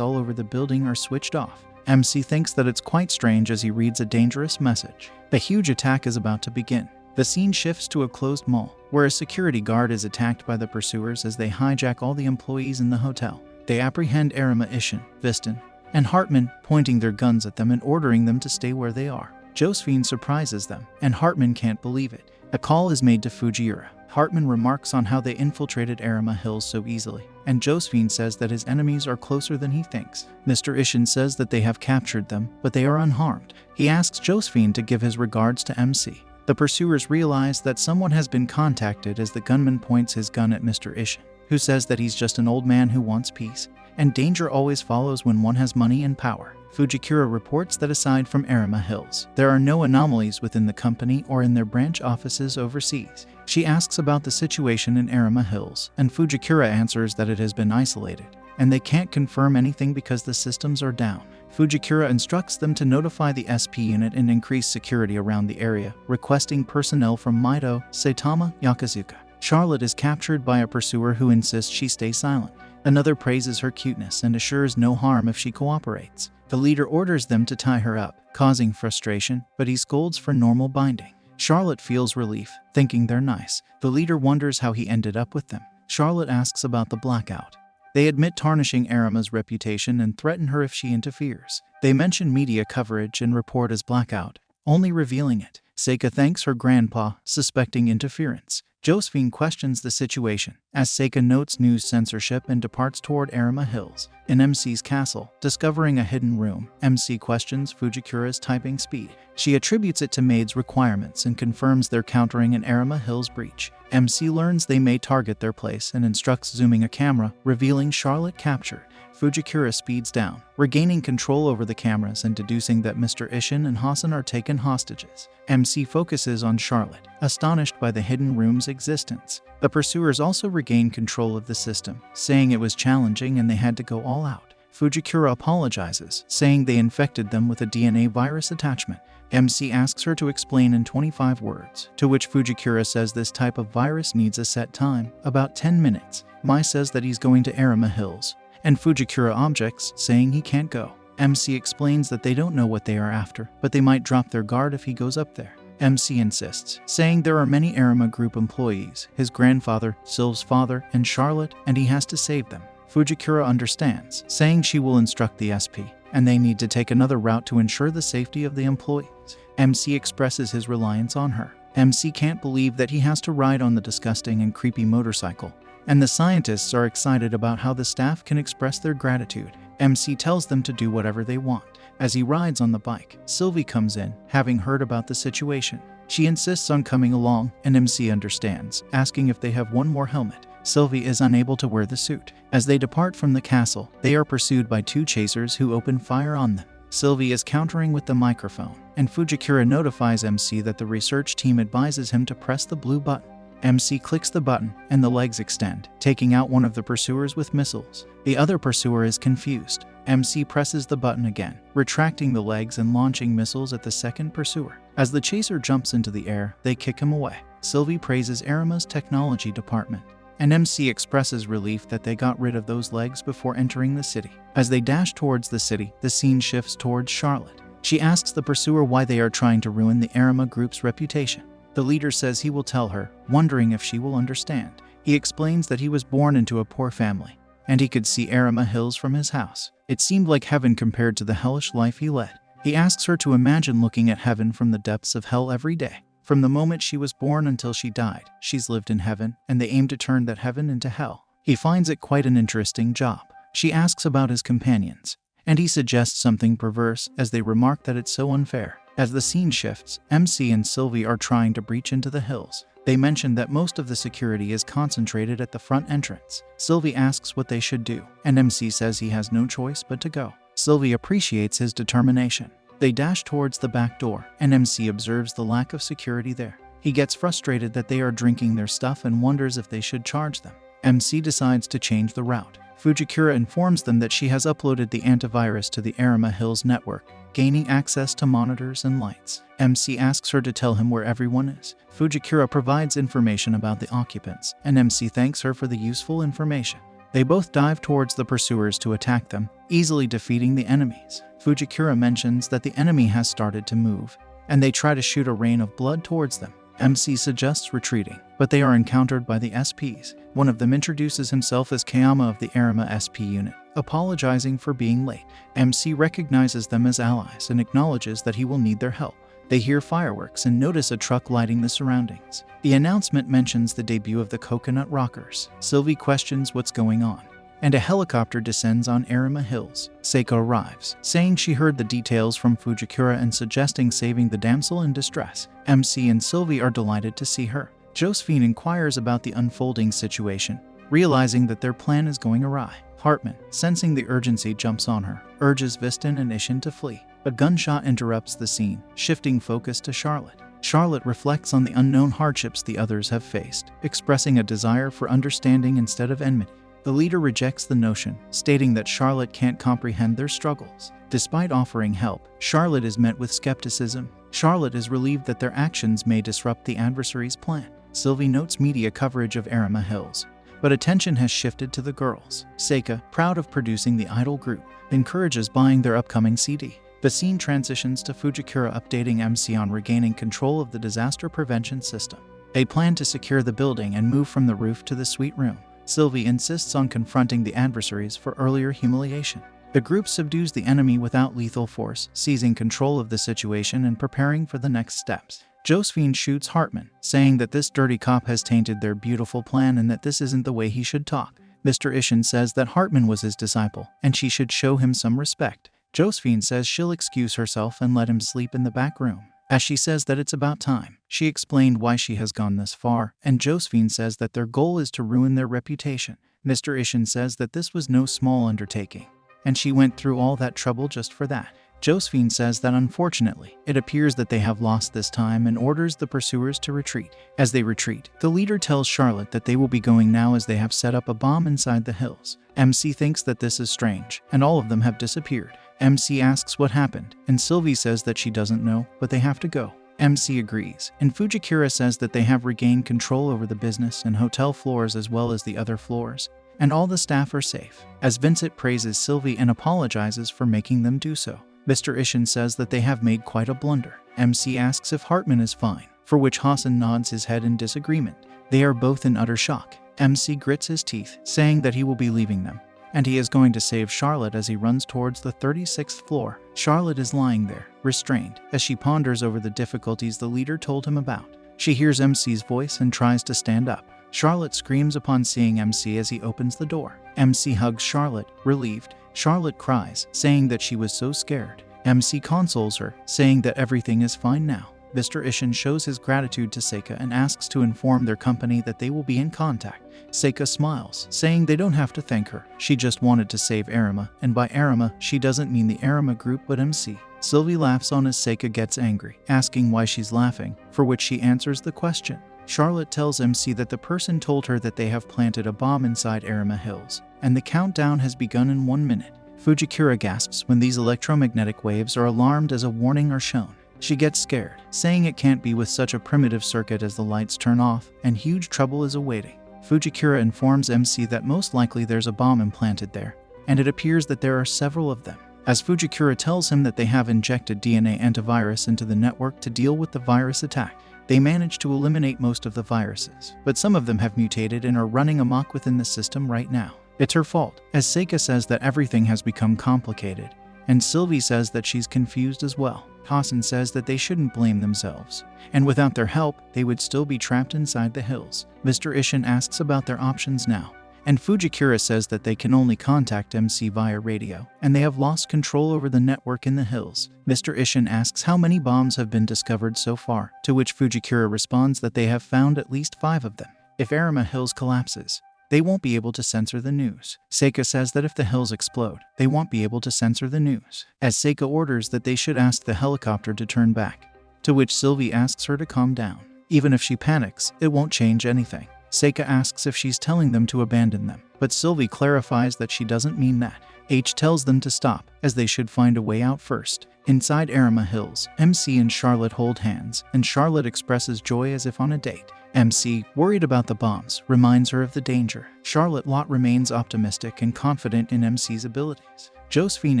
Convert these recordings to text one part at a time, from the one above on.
all over the building are switched off. MC thinks that it's quite strange as he reads a dangerous message. A huge attack is about to begin. The scene shifts to a closed mall, where a security guard is attacked by the pursuers as they hijack all the employees in the hotel. They apprehend Arima Ishin, Viston, and Hartman, pointing their guns at them and ordering them to stay where they are. Josephine surprises them, and Hartman can't believe it. A call is made to Fujiura. Hartman remarks on how they infiltrated Arima Hills so easily, and Josephine says that his enemies are closer than he thinks. Mr. Ishin says that they have captured them, but they are unharmed. He asks Josephine to give his regards to MC. The pursuers realize that someone has been contacted as the gunman points his gun at Mr. Ishin, who says that he's just an old man who wants peace, and danger always follows when one has money and power. Fujikura reports that aside from Arima Hills, there are no anomalies within the company or in their branch offices overseas. She asks about the situation in Arima Hills, and Fujikura answers that it has been isolated, and they can't confirm anything because the systems are down. Fujikura instructs them to notify the SP unit and increase security around the area, requesting personnel from Mito, Saitama, Yakuzuka. Charlotte is captured by a pursuer who insists she stay silent. Another praises her cuteness and assures no harm if she cooperates. The leader orders them to tie her up, causing frustration, but he scolds for normal binding. Charlotte feels relief, thinking they're nice. The leader wonders how he ended up with them. Charlotte asks about the blackout. They admit tarnishing Arima's reputation and threaten her if she interferes. They mention media coverage and report as blackout, only revealing it. Seika thanks her grandpa, suspecting interference. Josephine questions the situation, as Seika notes news censorship and departs toward Arima Hills. In MC's castle, discovering a hidden room, MC questions Fujikura's typing speed. She attributes it to Maid's requirements and confirms they're countering an Arima Hills breach. MC learns they may target their place and instructs zooming a camera, revealing Charlotte captured. Fujikura speeds down, regaining control over the cameras and deducing that Mr. Ishin and Hassan are taken hostages. MC focuses on Charlotte, astonished by the hidden room's existence. The pursuers also regain control of the system, saying it was challenging and they had to go all out. Fujikura apologizes, saying they infected them with a DNA virus attachment. MC asks her to explain in 25 words, to which Fujikura says this type of virus needs a set time, about 10 minutes. Mai says that he's going to Arima Hills, and Fujikura objects, saying he can't go. MC explains that they don't know what they are after, but they might drop their guard if he goes up there. MC insists, saying there are many Arima Group employees, his grandfather, Sylve's father, and Charlotte, and he has to save them. Fujikura understands, saying she will instruct the SP, and they need to take another route to ensure the safety of the employees. MC expresses his reliance on her. MC can't believe that he has to ride on the disgusting and creepy motorcycle, and the scientists are excited about how the staff can express their gratitude. MC tells them to do whatever they want. As he rides on the bike, Sylvie comes in, having heard about the situation. She insists on coming along, and MC understands, asking if they have one more helmet. Sylvie is unable to wear the suit. As they depart from the castle, they are pursued by two chasers who open fire on them. Sylvie is countering with the microphone, and Fujikura notifies MC that the research team advises him to press the blue button. MC clicks the button, and the legs extend, taking out one of the pursuers with missiles. The other pursuer is confused. MC presses the button again, retracting the legs and launching missiles at the second pursuer. As the chaser jumps into the air, they kick him away. Sylvie praises Arima's technology department, and MC expresses relief that they got rid of those legs before entering the city. As they dash towards the city, the scene shifts towards Charlotte. She asks the pursuer why they are trying to ruin the Arima Group's reputation. The leader says he will tell her, wondering if she will understand. He explains that he was born into a poor family, and he could see Arima Hills from his house. It seemed like heaven compared to the hellish life he led. He asks her to imagine looking at heaven from the depths of hell every day. From the moment she was born until she died, she's lived in heaven, and they aim to turn that heaven into hell. He finds it quite an interesting job. She asks about his companions, and he suggests something perverse as they remark that it's so unfair. As the scene shifts, MC and Sylvie are trying to breach into the hills. They mention that most of the security is concentrated at the front entrance. Sylvie asks what they should do, and MC says he has no choice but to go. Sylvie appreciates his determination. They dash towards the back door, and MC observes the lack of security there. He gets frustrated that they are drinking their stuff and wonders if they should charge them. MC decides to change the route. Fujikura informs them that she has uploaded the antivirus to the Arima Hills network, gaining access to monitors and lights. MC asks her to tell him where everyone is. Fujikura provides information about the occupants, and MC thanks her for the useful information. They both dive towards the pursuers to attack them, easily defeating the enemies. Fujikura mentions that the enemy has started to move, and they try to shoot a rain of blood towards them. MC suggests retreating, but they are encountered by the SPs. One of them introduces himself as Kayama of the Arima SP unit, apologizing for being late. MC recognizes them as allies and acknowledges that he will need their help. They hear fireworks and notice a truck lighting the surroundings. The announcement mentions the debut of the Coconut Rockers. Sylvie questions what's going on, and a helicopter descends on Arima Hills. Seiko arrives, saying she heard the details from Fujikura and suggesting saving the damsel in distress. MC and Sylvie are delighted to see her. Josephine inquires about the unfolding situation, realizing that their plan is going awry. Hartman, sensing the urgency, jumps on her, urges Viston and Ishin to flee. A gunshot interrupts the scene, shifting focus to Charlotte. Charlotte reflects on the unknown hardships the others have faced, expressing a desire for understanding instead of enmity. The leader rejects the notion, stating that Charlotte can't comprehend their struggles. Despite offering help, Charlotte is met with skepticism. Charlotte is relieved that their actions may disrupt the adversary's plan. Sylvie notes media coverage of Arima Hills, but attention has shifted to the girls. Seika, proud of producing the idol group, encourages buying their upcoming CD. The scene transitions to Fujikura updating MC on regaining control of the disaster prevention system. They plan to secure the building and move from the roof to the suite room. Sylvie insists on confronting the adversaries for earlier humiliation. The group subdues the enemy without lethal force, seizing control of the situation and preparing for the next steps. Josephine shoots Hartman, saying that this dirty cop has tainted their beautiful plan and that this isn't the way he should talk. Mr. Ishin says that Hartman was his disciple, and she should show him some respect. Josephine says she'll excuse herself and let him sleep in the back room. As she says that it's about time, she explained why she has gone this far, and Josephine says that their goal is to ruin their reputation. Mr. Ishin says that this was no small undertaking, and she went through all that trouble just for that. Josephine says that unfortunately, it appears that they have lost this time and orders the pursuers to retreat. As they retreat, the leader tells Charlotte that they will be going now as they have set up a bomb inside the hills. MC thinks that this is strange, and all of them have disappeared. MC asks what happened, and Sylvie says that she doesn't know, but they have to go. MC agrees, and Fujikura says that they have regained control over the business and hotel floors as well as the other floors, and all the staff are safe. As Vincent praises Sylvie and apologizes for making them do so, Mr. Ishin says that they have made quite a blunder. MC asks if Hartman is fine, for which Hassan nods his head in disagreement. They are both in utter shock. MC grits his teeth, saying that he will be leaving them, and he is going to save Charlotte as he runs towards the 36th floor. Charlotte is lying there, restrained, as she ponders over the difficulties the leader told him about. She hears MC's voice and tries to stand up. Charlotte screams upon seeing MC as he opens the door. MC hugs Charlotte, relieved. Charlotte cries, saying that she was so scared. MC consoles her, saying that everything is fine now. Mr. Ishin shows his gratitude to Seika and asks to inform their company that they will be in contact. Seika smiles, saying they don't have to thank her. She just wanted to save Arima, and by Arima, she doesn't mean the Arima group but MC. Sylvie laughs on as Seika gets angry, asking why she's laughing, for which she answers the question. Charlotte tells MC that the person told her that they have planted a bomb inside Arima Hills, and the countdown has begun in 1 minute. Fujikura gasps when these electromagnetic waves are alarmed as a warning are shown. She gets scared, saying it can't be with such a primitive circuit as the lights turn off, and huge trouble is awaiting. Fujikura informs MC that most likely there's a bomb implanted there, and it appears that there are several of them. As Fujikura tells him that they have injected DNA antivirus into the network to deal with the virus attack, they manage to eliminate most of the viruses, but some of them have mutated and are running amok within the system right now. It's her fault, as Seika says that everything has become complicated, and Sylvie says that she's confused as well. Hassan says that they shouldn't blame themselves, and without their help, they would still be trapped inside the hills. Mr. Ishin asks about their options now, and Fujikura says that they can only contact MC via radio, and they have lost control over the network in the hills. Mr. Ishin asks how many bombs have been discovered so far, to which Fujikura responds that they have found at least 5 of them. If Arima Hills collapses, they won't be able to censor the news. Seika says that if the hills explode, they won't be able to censor the news, as Seika orders that they should ask the helicopter to turn back, to which Sylvie asks her to calm down. Even if she panics, it won't change anything. Seika asks if she's telling them to abandon them, but Sylvie clarifies that she doesn't mean that. H tells them to stop, as they should find a way out first. Inside Arima Hills, MC and Charlotte hold hands, and Charlotte expresses joy as if on a date. MC, worried about the bombs, reminds her of the danger. Charlotte Lot remains optimistic and confident in MC's abilities. Josephine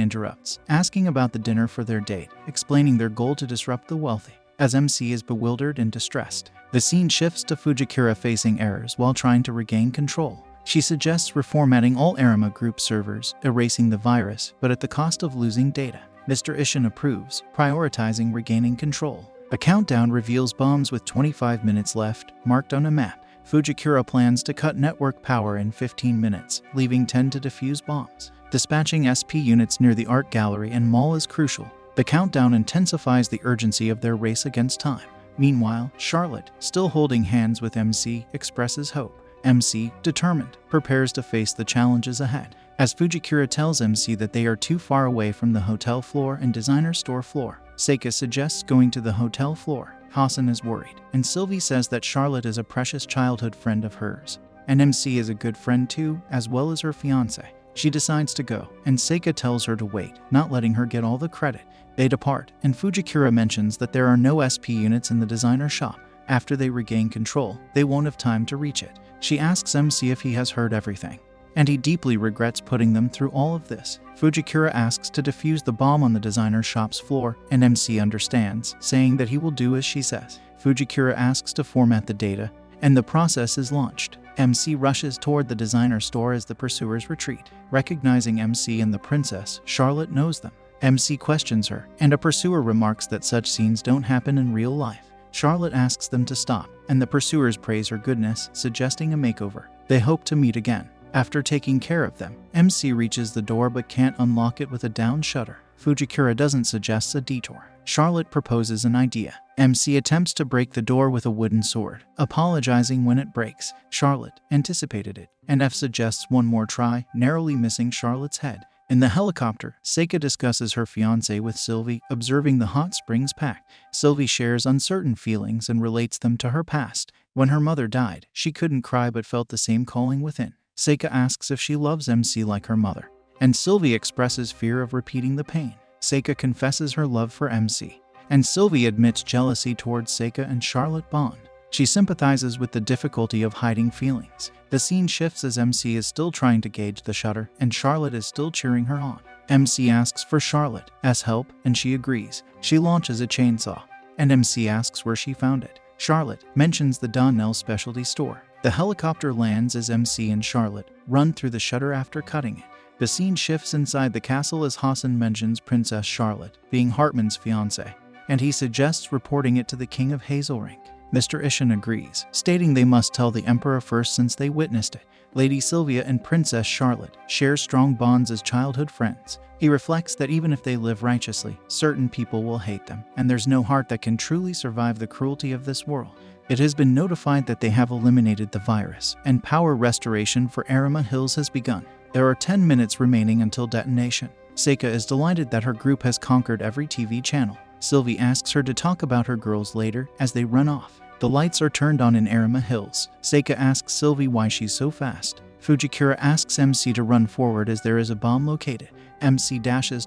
interrupts, asking about the dinner for their date, explaining their goal to disrupt the wealthy. As MC is bewildered and distressed, the scene shifts to Fujikura facing errors while trying to regain control. She suggests reformatting all Arima Group servers, erasing the virus, but at the cost of losing data. Mr. Ishin approves, prioritizing regaining control. A countdown reveals bombs with 25 minutes left, marked on a map. Fujikura plans to cut network power in 15 minutes, leaving 10 to defuse bombs. Dispatching SP units near the art gallery and mall is crucial. The countdown intensifies the urgency of their race against time. Meanwhile, Charlotte, still holding hands with MC, expresses hope. MC, determined, prepares to face the challenges ahead. As Fujikura tells MC that they are too far away from the hotel floor and designer store floor, Seika suggests going to the hotel floor. Hassan is worried, and Sylvie says that Charlotte is a precious childhood friend of hers, and MC is a good friend too, as well as her fiancé. She decides to go, and Seika tells her to wait, not letting her get all the credit. They depart, and Fujikura mentions that there are no SP units in the designer shop. After they regain control, they won't have time to reach it. She asks MC if he has heard everything, and he deeply regrets putting them through all of this. Fujikura asks to defuse the bomb on the designer shop's floor, and MC understands, saying that he will do as she says. Fujikura asks to format the data, and the process is launched. MC rushes toward the designer store as the pursuers retreat. Recognizing MC and the princess, Charlotte knows them. MC questions her, and a pursuer remarks that such scenes don't happen in real life. Charlotte asks them to stop, and the pursuers praise her goodness, suggesting a makeover. They hope to meet again. After taking care of them, MC reaches the door but can't unlock it with a down shutter. Fujikura doesn't suggest a detour. Charlotte proposes an idea. MC attempts to break the door with a wooden sword, apologizing when it breaks. Charlotte anticipated it, and F suggests one more try, narrowly missing Charlotte's head. In the helicopter, Seika discusses her fiancé with Sylvie, observing the hot springs pack. Sylvie shares uncertain feelings and relates them to her past. When her mother died, she couldn't cry but felt the same calling within. Seika asks if she loves MC like her mother, and Sylvie expresses fear of repeating the pain. Seika confesses her love for MC, and Sylvie admits jealousy towards Seika and Charlotte bond. She sympathizes with the difficulty of hiding feelings. The scene shifts as MC is still trying to gauge the shutter, and Charlotte is still cheering her on. MC asks for Charlotte's help, and she agrees. She launches a chainsaw, and MC asks where she found it. Charlotte mentions the Donnell specialty store. The helicopter lands as MC and Charlotte run through the shutter after cutting it. The scene shifts inside the castle as Hassan mentions Princess Charlotte being Hartman's fiancée, and he suggests reporting it to the King of Hazelrink. Mr. Ishin agrees, stating they must tell the Emperor first since they witnessed it. Lady Sylvia and Princess Charlotte share strong bonds as childhood friends. He reflects that even if they live righteously, certain people will hate them, and there's no heart that can truly survive the cruelty of this world. It has been notified that they have eliminated the virus, and power restoration for Arima Hills has begun. There are 10 minutes remaining until detonation. Seika is delighted that her group has conquered every TV channel. Sylvie asks her to talk about her girls later as they run off. The lights are turned on in Arima Hills. Seika asks Sylvie why she's so fast. Fujikura asks MC to run forward as there is a bomb located. MC dashes